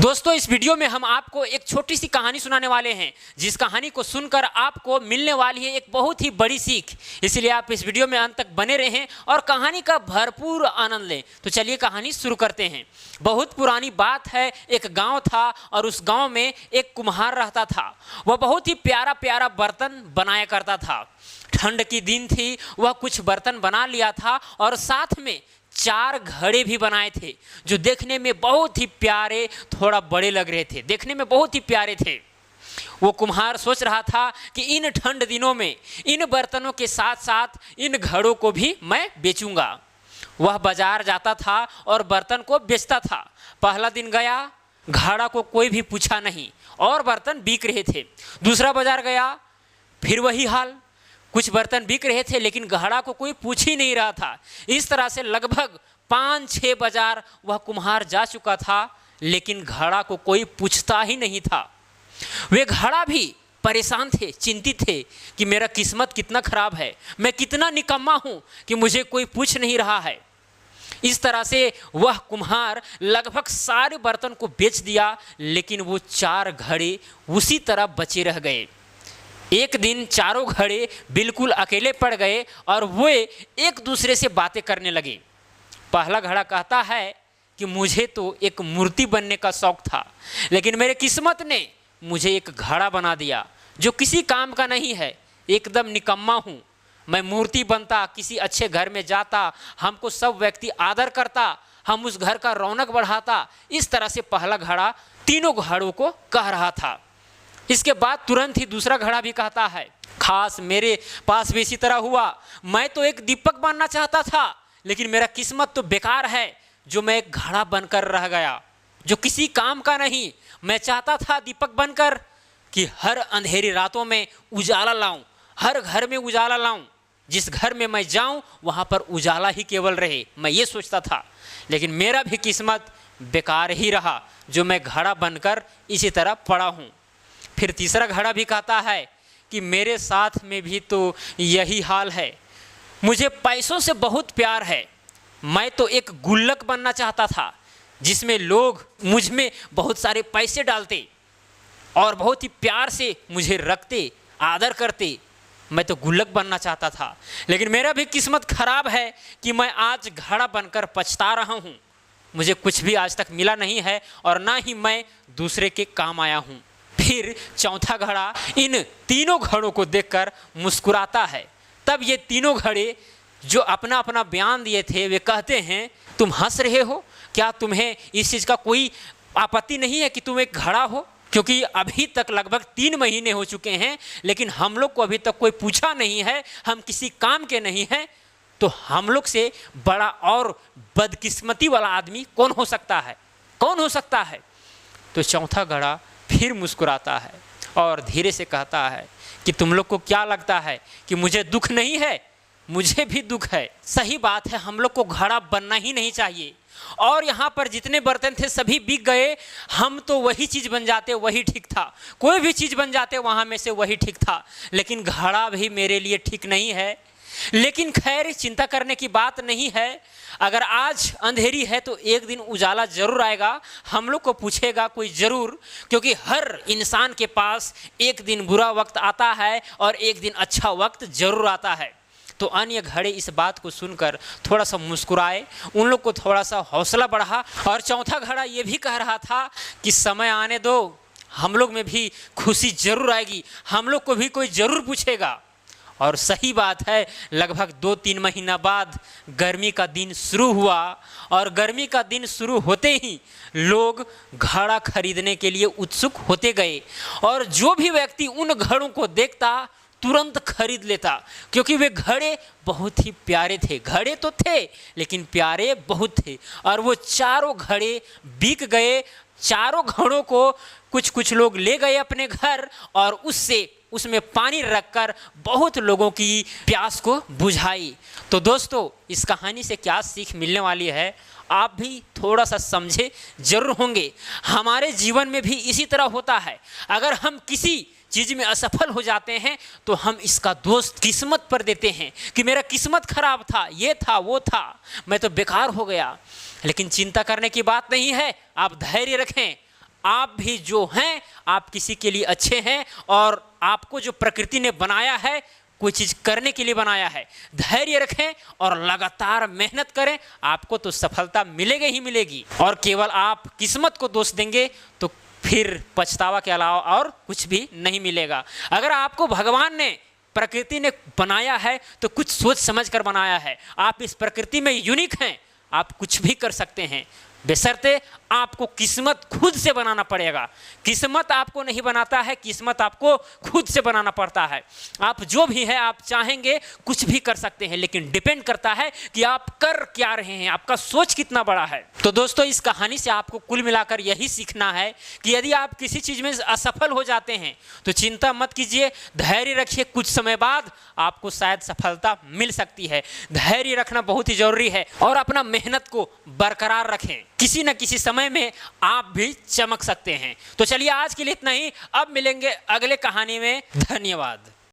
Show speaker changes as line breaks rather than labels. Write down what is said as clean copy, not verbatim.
दोस्तों, इस वीडियो में हम आपको एक छोटी सी कहानी सुनाने वाले हैं, जिस कहानी को सुनकर आपको मिलने वाली है एक बहुत ही बड़ी सीख। इसलिए आप इस वीडियो में अंत तक बने रहें और कहानी का भरपूर आनंद लें। तो चलिए कहानी शुरू करते हैं। बहुत पुरानी बात है, एक गांव था और उस गांव में एक कुम्हार रहता था। वह बहुत ही प्यारा प्यारा बर्तन बनाया करता था। ठंड की दिन थी, वह कुछ बर्तन बना लिया था और साथ में 4 घड़े भी बनाए थे, जो देखने में बहुत ही प्यारे, थोड़ा बड़े लग रहे थे, देखने में बहुत ही प्यारे थे। वो कुम्हार सोच रहा था कि इन ठंड दिनों में इन बर्तनों के साथ साथ इन घड़ों को भी मैं बेचूंगा। वह बाजार जाता था और बर्तन को बेचता था। पहला दिन गया, घड़ा को कोई भी पूछा नहीं और बर्तन बिक रहे थे। दूसरा बाजार गया, फिर वही हाल, कुछ बर्तन बिक रहे थे लेकिन घड़ा को कोई पूछ ही नहीं रहा था। इस तरह से लगभग 5-6 बाजार वह कुम्हार जा चुका था, लेकिन घड़ा को कोई पूछता ही नहीं था। वे घड़ा भी परेशान थे, चिंतित थे कि मेरा किस्मत कितना खराब है, मैं कितना निकम्मा हूँ कि मुझे कोई पूछ नहीं रहा है। इस तरह से वह कुम्हार लगभग सारे बर्तन को बेच दिया, लेकिन वो 4 घड़े उसी तरह बचे रह गए। एक दिन चारों घड़े बिल्कुल अकेले पड़ गए और वे एक दूसरे से बातें करने लगे। पहला घड़ा कहता है कि मुझे तो एक मूर्ति बनने का शौक था, लेकिन मेरे किस्मत ने मुझे एक घड़ा बना दिया जो किसी काम का नहीं है, एकदम निकम्मा हूँ। मैं मूर्ति बनता, किसी अच्छे घर में जाता, हमको सब व्यक्ति आदर करता, हम उस घर का रौनक बढ़ाता। इस तरह से पहला घड़ा तीनों घड़ों को कह रहा था। इसके बाद तुरंत ही दूसरा घड़ा भी कहता है, खास मेरे पास भी इसी तरह हुआ। मैं तो एक दीपक बनना चाहता था, लेकिन मेरा किस्मत तो बेकार है, जो मैं एक घड़ा बनकर रह गया जो किसी काम का नहीं। मैं चाहता था दीपक बनकर कि हर अंधेरी रातों में उजाला लाऊं, हर घर में उजाला लाऊं, जिस घर में मैं जाऊं वहां पर उजाला ही केवल रहे, मैं ये सोचता था। लेकिन मेरा भी किस्मत बेकार ही रहा, जो मैं घड़ा बनकर इसी तरह पड़ा हूँ। फिर तीसरा घड़ा भी कहता है कि मेरे साथ में भी तो यही हाल है, मुझे पैसों से बहुत प्यार है। मैं तो एक गुल्लक बनना चाहता था, जिसमें लोग मुझ में बहुत सारे पैसे डालते और बहुत ही प्यार से मुझे रखते, आदर करते। मैं तो गुल्लक बनना चाहता था, लेकिन मेरा भी किस्मत खराब है कि मैं आज घड़ा बनकर पछता रहा हूँ। मुझे कुछ भी आज तक मिला नहीं है और ना ही मैं दूसरे के काम आया हूँ। फिर चौथा घड़ा इन तीनों घड़ों को देखकर मुस्कुराता है। तब ये तीनों घड़े जो अपना अपना बयान दिए थे, वे कहते हैं, तुम हंस रहे हो क्या? तुम्हें इस चीज़ का कोई आपत्ति नहीं है कि तुम एक घड़ा हो? क्योंकि अभी तक लगभग 3 महीने हो चुके हैं, लेकिन हम लोग को अभी तक कोई पूछा नहीं है, हम किसी काम के नहीं हैं। तो हम लोग से बड़ा और बदकिस्मती वाला आदमी कौन हो सकता है? कौन हो सकता है? तो चौथा घड़ा फिर मुस्कुराता है और धीरे से कहता है कि तुम लोग को क्या लगता है कि मुझे दुख नहीं है? मुझे भी दुख है। सही बात है, हम लोग को घड़ा बनना ही नहीं चाहिए। और यहाँ पर जितने बर्तन थे सभी बिक गए, हम तो वही चीज़ बन जाते, वही ठीक था। कोई भी चीज़ बन जाते वहाँ में से वही ठीक था, लेकिन घड़ा भी मेरे लिए ठीक नहीं है। लेकिन खैर, चिंता करने की बात नहीं है। अगर आज अंधेरी है तो एक दिन उजाला जरूर आएगा, हम लोग को पूछेगा कोई ज़रूर, क्योंकि हर इंसान के पास एक दिन बुरा वक्त आता है और एक दिन अच्छा वक्त जरूर आता है। तो अन्य घड़े इस बात को सुनकर थोड़ा सा मुस्कुराए, उन लोग को थोड़ा सा हौसला बढ़ा। और चौथा घड़ा ये भी कह रहा था कि समय आने दो, हम लोग में भी खुशी जरूर आएगी, हम लोग को भी कोई ज़रूर पूछेगा। और सही बात है, लगभग 2-3 महीना बाद गर्मी का दिन शुरू हुआ और गर्मी का दिन शुरू होते ही लोग घड़ा खरीदने के लिए उत्सुक होते गए। और जो भी व्यक्ति उन घड़ों को देखता तुरंत खरीद लेता, क्योंकि वे घड़े बहुत ही प्यारे थे। घड़े तो थे लेकिन प्यारे बहुत थे। और वो चारों घड़े बिक गए। चारों घड़ों को कुछ लोग ले गए अपने घर और उसमें पानी रखकर बहुत लोगों की प्यास को बुझाई। तो दोस्तों, इस कहानी से क्या सीख मिलने वाली है, आप भी थोड़ा सा समझे जरूर होंगे। हमारे जीवन में भी इसी तरह होता है। अगर हम किसी चीज़ में असफल हो जाते हैं तो हम इसका दोष किस्मत पर देते हैं कि मेरा किस्मत खराब था, ये था, वो था, मैं तो बेकार हो गया। लेकिन चिंता करने की बात नहीं है, आप धैर्य रखें, आप भी जो हैं आप किसी के लिए अच्छे हैं और आपको जो प्रकृति ने बनाया है कोई चीज़ करने के लिए बनाया है। धैर्य रखें और लगातार मेहनत करें, आपको तो सफलता मिलेगी ही मिलेगी। और केवल आप किस्मत को दोष देंगे तो फिर पछतावा के अलावा और कुछ भी नहीं मिलेगा। अगर आपको भगवान ने प्रकृति ने बनाया है तो कुछ सोच समझ कर बनाया है। आप इस प्रकृति में यूनिक हैं, आप कुछ भी कर सकते हैं, बशर्ते आपको किस्मत खुद से बनाना पड़ेगा। किस्मत आपको नहीं बनाता है, किस्मत आपको खुद से बनाना पड़ता है। आप जो भी है आप चाहेंगे कुछ भी कर सकते हैं, लेकिन डिपेंड करता है कि आप कर क्या रहे हैं, आपका सोच कितना बड़ा है। तो दोस्तों इस कहानी से आपको कुल मिलाकर यही सीखना है कि यदि आप किसी चीज़ में असफल हो जाते हैं तो चिंता मत कीजिए, धैर्य रखिए, कुछ समय बाद आपको शायद सफलता मिल सकती है। धैर्य रखना बहुत ही जरूरी है और अपना मेहनत को बरकरार रखें, किसी न किसी समय में आप भी चमक सकते हैं। तो चलिए आज के लिए इतना ही, अब मिलेंगे अगले कहानी में। धन्यवाद।